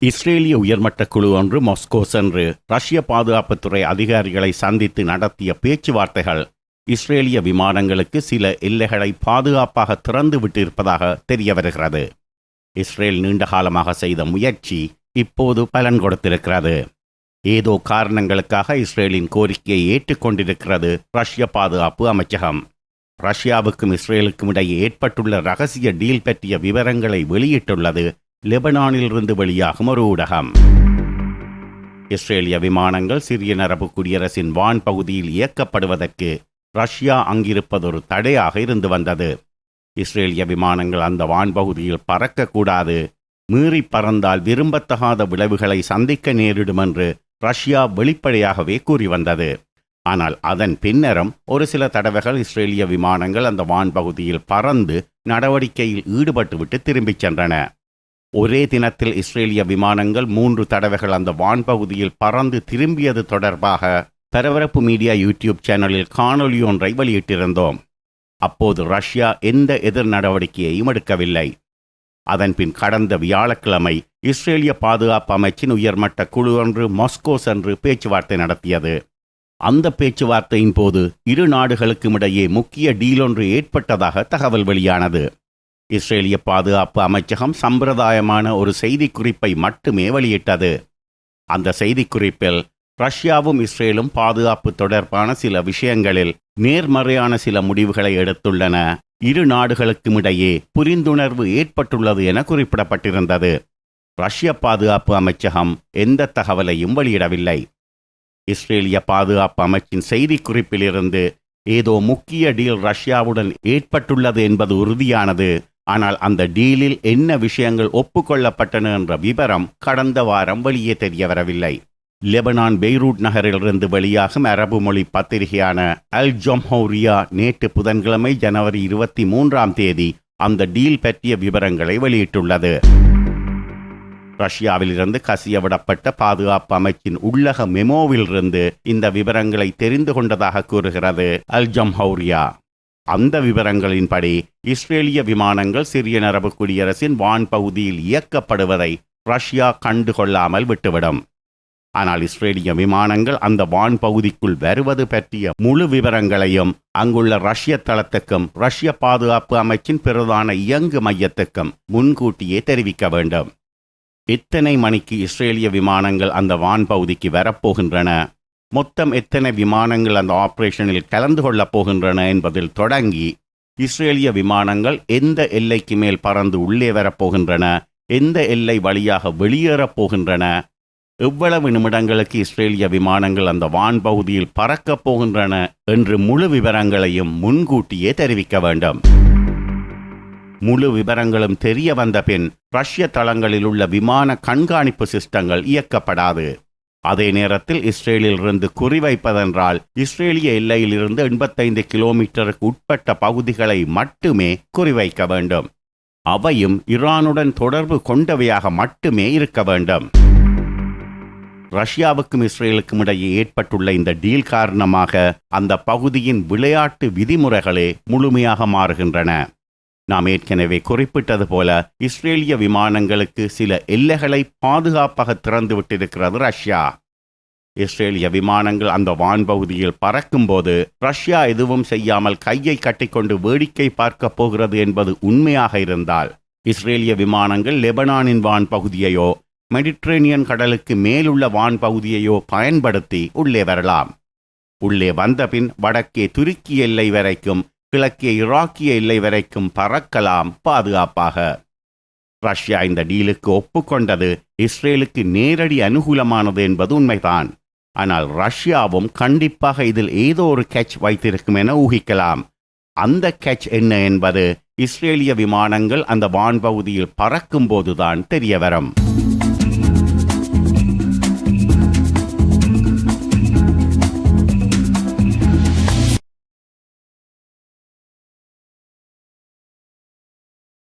இஸ்ரேலிய உயர்மட்ட குழு ஒன்று மாஸ்கோ சென்று ரஷ்ய பாதுகாப்புத்துறை அதிகாரிகளை சந்தித்து நடத்திய பேச்சுவார்த்தைகள் இஸ்ரேலிய விமானங்களுக்கு சில எல்லைகளை பாதுகாப்பாக திறந்து விட்டிருப்பதாக தெரிய வருகிறது. இஸ்ரேல் நீண்டகாலமாக செய்த முயற்சி இப்போது பலன் கொடுத்திருக்கிறது. ஏதோ காரணங்களுக்காக இஸ்ரேலின் கோரிக்கையை ஏற்றுக்கொண்டிருக்கிறது ரஷ்ய பாதுகாப்பு அமைச்சகம். ரஷ்யாவுக்கும் இஸ்ரேலுக்கும் இடையே ஏற்பட்டுள்ள ரகசிய டீல் பற்றிய விவரங்களை வெளியிட்டுள்ளது லெபனானிலிருந்து வெளியாகும் ஒரு ஊடகம். இஸ்ரேலிய விமானங்கள் சிரிய அரபு குடியரசின் வான் பகுதியில் இயக்கப்படுவதற்கு ரஷ்யா அங்கிருப்பதொரு தடையாக இருந்து வந்தது. இஸ்ரேலிய விமானங்கள் அந்த வான் பகுதியில் பறக்கக்கூடாது, மீறி பறந்தால் விரும்பத்தகாத விளைவுகளை சந்திக்க நேரிடும் என்று ரஷ்யா வெளிப்படையாகவே கூறி வந்தது. ஆனால் அதன் பின்னரும் ஒரு சில தடவைகள் இஸ்ரேலிய விமானங்கள் அந்த வான் பகுதியில் பறந்து நடவடிக்கையில் ஈடுபட்டுவிட்டு திரும்பிச் சென்றன. ஒரே தினத்தில் இஸ்ரேலிய விமானங்கள் 3 தடவைகள் அந்த வான் பகுதியில் பறந்து திரும்பியது தொடர்பாக பரபரப்பு மீடியா யூடியூப் சேனலில் காணொலி ஒன்றை வெளியிட்டிருந்தோம். அப்போது ரஷ்யா எந்த எதிர் நடவடிக்கையையும் எடுக்கவில்லை. அதன்பின் கடந்த வியாழக்கிழமை இஸ்ரேலிய பாதுகாப்பு அமைச்சின் உயர்மட்ட குழு ஒன்று மாஸ்கோ சென்று பேச்சுவார்த்தை நடத்தியது. அந்த பேச்சுவார்த்தையின் போது இரு நாடுகளுக்கும் இடையே முக்கிய டீல் ஒன்று ஏற்பட்டதாக தகவல் வெளியானது. இஸ்ரேலிய பாதுகாப்பு அமைச்சகம் சம்பிரதாயமான ஒரு செய்திக்குறிப்பை மட்டுமே வெளியிட்டது. அந்த செய்திக்குறிப்பில் ரஷ்யாவும் இஸ்ரேலும் பாதுகாப்பு தொடர்பான சில விஷயங்களில் நேர்மறையான சில முடிவுகளை எடுத்துள்ளன, இரு நாடுகளுக்கும் இடையே புரிந்துணர்வு ஏற்பட்டுள்ளது என குறிப்பிடப்பட்டிருந்தது. ரஷ்ய பாதுகாப்பு அமைச்சகம் எந்த தகவலையும் வெளியிடவில்லை. இஸ்ரேலிய பாதுகாப்பு அமைச்சின் செய்திக்குறிப்பிலிருந்து ஏதோ முக்கிய டீல் ரஷ்யாவுடன் ஏற்பட்டுள்ளது என்பது உறுதியானது. ஆனால் அந்த டீலில் என்ன விஷயங்கள் ஒப்புக்கொள்ளப்பட்டன என்ற விவரம் கடந்த வாரம் வெளியே தெரிய வரவில்லை. லெபனான் பெய்ரூட் நகரிலிருந்து வெளியாகும் அரபு மொழி பத்திரிகையான அல் ஜம்ஹௌரியா நேற்று புதன்கிழமை ஜனவரி 23 அந்த டீல் பற்றிய விவரங்களை வெளியிட்டுள்ளது. ரஷ்யாவிலிருந்து கசியவிடப்பட்ட பாதுகாப்பு அமைச்சின் உள்ளக மெமோவிலிருந்து இந்த விவரங்களை தெரிந்து கொண்டதாக கூறுகிறது அல் ஜம்ஹௌரியா. அந்த விவரங்களின்படி இஸ்ரேலிய விமானங்கள் சிரிய அரபு குடியரசின் வான் பகுதியில் இயக்கப்படுவதை ரஷ்யா கண்டுகொள்ளாமல் விட்டுவிடும். ஆனால் இஸ்ரேலிய விமானங்கள் அந்த வான் பகுதிக்குள் வருவது பற்றிய முழு விவரங்களையும் அங்குள்ள ரஷ்ய தளத்துக்கும் ரஷ்ய பாதுகாப்பு அமைச்சின் பிரதான இயங்கு மையத்துக்கும் முன்கூட்டியே தெரிவிக்க வேண்டும். எத்தனை மணிக்கு இஸ்ரேலிய விமானங்கள் அந்த வான் பகுதிக்கு வரப்போகின்றன, மொத்தம் எத்தனை விமானங்கள் அந்த ஆபரேஷனில் கலந்து கொள்ளப் போகின்றன என்பதில் தொடங்கி இஸ்ரேலிய விமானங்கள் எந்த எல்லைக்கு மேல் பறந்து உள்ளே வரப்போகின்றன, எந்த எல்லை வழியாக வெளியேறப் போகின்றன, எவ்வளவு நிமிடங்களுக்கு இஸ்ரேலிய விமானங்கள் அந்த வான் பகுதியில் பறக்கப் போகின்றன என்று முழு விவரங்களையும் முன்கூட்டியே தெரிவிக்க வேண்டும். முழு விவரங்களும் தெரிய வந்த பின் ரஷ்ய தளங்களில் உள்ள விமான கண்காணிப்பு சிஸ்டங்கள் இயக்கப்படாது. அதே நேரத்தில் இஸ்ரேலிலிருந்து குறிவைப்பதென்றால் இஸ்ரேலிய எல்லையிலிருந்து 85 கிலோமீட்டருக்கு உட்பட்ட பகுதிகளை மட்டுமே குறிவைக்க வேண்டும். அவையும் ஈரானுடன் தொடர்பு கொண்டவையாக மட்டுமே இருக்க வேண்டும். ரஷ்யாவுக்கும் இஸ்ரேலுக்கும் இடையே ஏற்பட்டுள்ள இந்த டீல் காரணமாக அந்த பகுதியின் விளையாட்டு விதிமுறைகளே முழுமையாக மாறுகின்றன. நாம் ஏற்கனவே குறிப்பிட்டது போல இஸ்ரேலிய விமானங்களுக்கு சில எல்லைகளை பாதுகாப்பாக திறந்து விட்டிருக்கிறது ரஷ்யா. இஸ்ரேலிய விமானங்கள் அந்த வான் பகுதியில் பறக்கும்போது ரஷ்யா எதுவும் செய்யாமல் கையை கட்டிக்கொண்டு வேடிக்கை பார்க்க போகிறது என்பது உண்மையாக இருந்தால் இஸ்ரேலிய விமானங்கள் லெபனானின் வான் பகுதியையோ மெடிட்ரேனியன் கடலுக்கு மேலுள்ள வான் பகுதியையோ பயன்படுத்தி உள்ளே வரலாம். உள்ளே வந்தபின் வடக்கே துருக்கி எல்லை வரைக்கும் கிழக்கே ஈராக்கிய எல்லை வரைக்கும் பறக்கலாம் பாதுகாப்பாக. ரஷ்யா இந்த டீலுக்கு ஒப்புக்கொண்டது இஸ்ரேலுக்கு நேரடி அனுகூலமானது என்பது உண்மைதான். ஆனால் ரஷ்யாவும் கண்டிப்பாக இதில் ஏதோ ஒரு கேட்ச் வைத்திருக்கும் என ஊகிக்கலாம். அந்த கேட்ச் என்ன என்பது இஸ்ரேலிய விமானங்கள் அந்த வான்பகுதியில் பறக்கும் போதுதான் தெரிய வரும்.